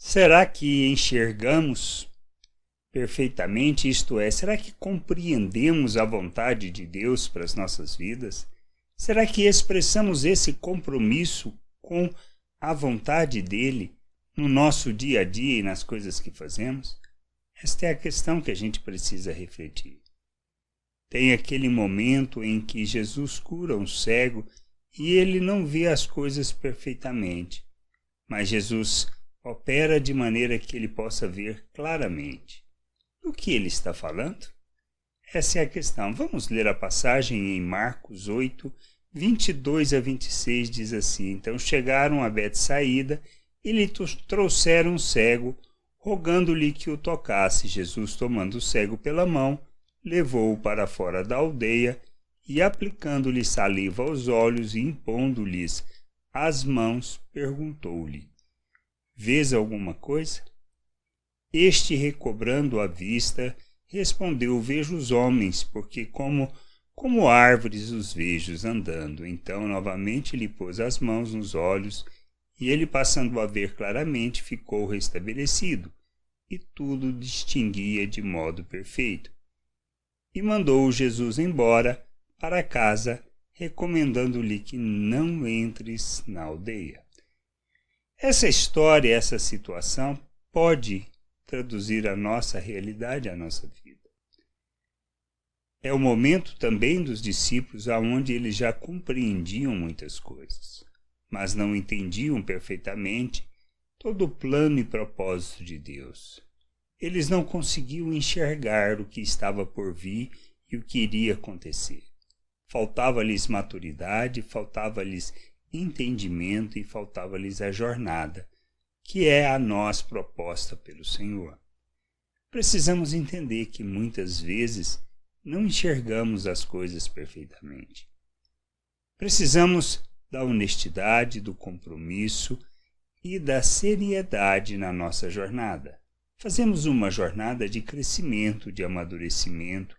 Será que enxergamos perfeitamente, isto é, será que compreendemos a vontade de Deus para as nossas vidas? Será que expressamos esse compromisso com a vontade dele no nosso dia a dia e nas coisas que fazemos? Esta é a questão que a gente precisa refletir. Tem aquele momento em que Jesus cura um cego e ele não vê as coisas perfeitamente, mas Jesus opera de maneira que ele possa ver claramente. Do que ele está falando? Essa é a questão. Vamos ler a passagem em Marcos 8, 22 a 26, diz assim: Então chegaram a Betsaída e lhe trouxeram um cego, rogando-lhe que o tocasse. Jesus, tomando o cego pela mão, levou-o para fora da aldeia e, aplicando-lhe saliva aos olhos e impondo-lhes as mãos, perguntou-lhe: Vês alguma coisa? Este, recobrando a vista, respondeu: Vejo os homens, porque como árvores os vejo andando. Então, novamente, lhe pôs as mãos nos olhos, e ele, passando a ver claramente, ficou restabelecido, e tudo distinguia de modo perfeito. E mandou Jesus embora para casa, recomendando-lhe que não entres na aldeia. Essa história, essa situação, pode traduzir a nossa realidade, a nossa vida. É o momento também dos discípulos onde eles já compreendiam muitas coisas, mas não entendiam perfeitamente todo o plano e propósito de Deus. Eles não conseguiam enxergar o que estava por vir e o que iria acontecer. Faltava-lhes maturidade, faltava-lhes entendimento e faltava-lhes a jornada, que é a nós proposta pelo Senhor. Precisamos entender que muitas vezes não enxergamos as coisas perfeitamente. Precisamos da honestidade, do compromisso e da seriedade na nossa jornada. Fazemos uma jornada de crescimento, de amadurecimento,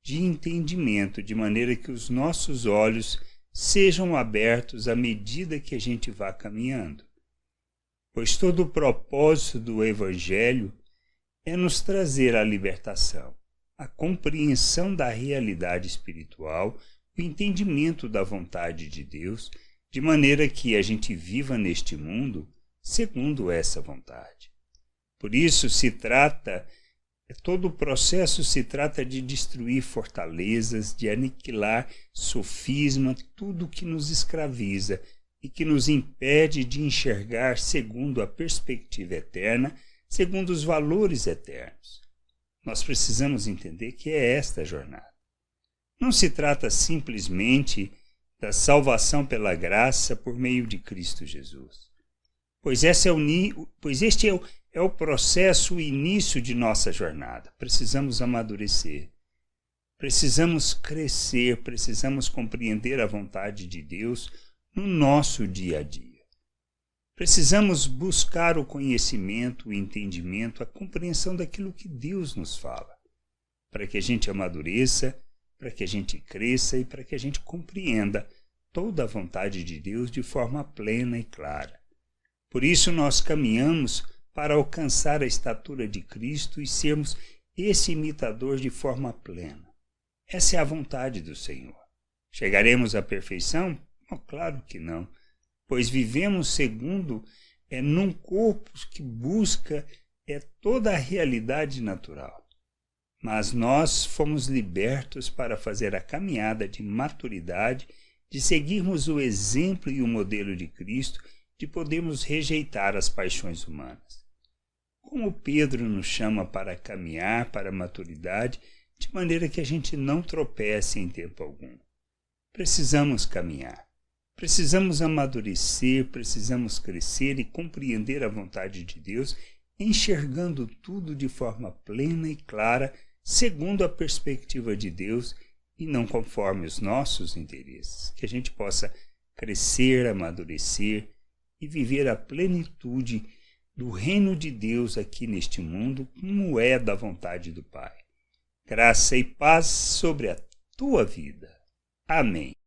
de entendimento, de maneira que os nossos olhos sejam abertos à medida que a gente vá caminhando. Pois todo o propósito do Evangelho é nos trazer a libertação, a compreensão da realidade espiritual, o entendimento da vontade de Deus, de maneira que a gente viva neste mundo segundo essa vontade. Por isso todo o processo se trata de destruir fortalezas, de aniquilar sofisma, tudo que nos escraviza e que nos impede de enxergar segundo a perspectiva eterna, segundo os valores eternos. Nós precisamos entender que é esta a jornada. Não se trata simplesmente da salvação pela graça por meio de Cristo Jesus, pois este é o processo, o início de nossa jornada. Precisamos amadurecer, precisamos crescer, precisamos compreender a vontade de Deus no nosso dia a dia. Precisamos buscar o conhecimento, o entendimento, a compreensão daquilo que Deus nos fala, para que a gente amadureça, para que a gente cresça e para que a gente compreenda toda a vontade de Deus de forma plena e clara. Por isso nós caminhamos para alcançar a estatura de Cristo e sermos esse imitador de forma plena. Essa é a vontade do Senhor. Chegaremos à perfeição? Oh, claro que não, pois vivemos num corpo que busca toda a realidade natural. Mas nós fomos libertos para fazer a caminhada de maturidade, de seguirmos o exemplo e o modelo de Cristo, de podermos rejeitar as paixões humanas. Como Pedro nos chama para caminhar para a maturidade, de maneira que a gente não tropece em tempo algum. Precisamos caminhar, precisamos amadurecer, precisamos crescer e compreender a vontade de Deus, enxergando tudo de forma plena e clara, segundo a perspectiva de Deus e não conforme os nossos interesses. Que a gente possa crescer, amadurecer e viver a plenitude do reino de Deus aqui neste mundo, como é da vontade do Pai. Graça e paz sobre a tua vida. Amém.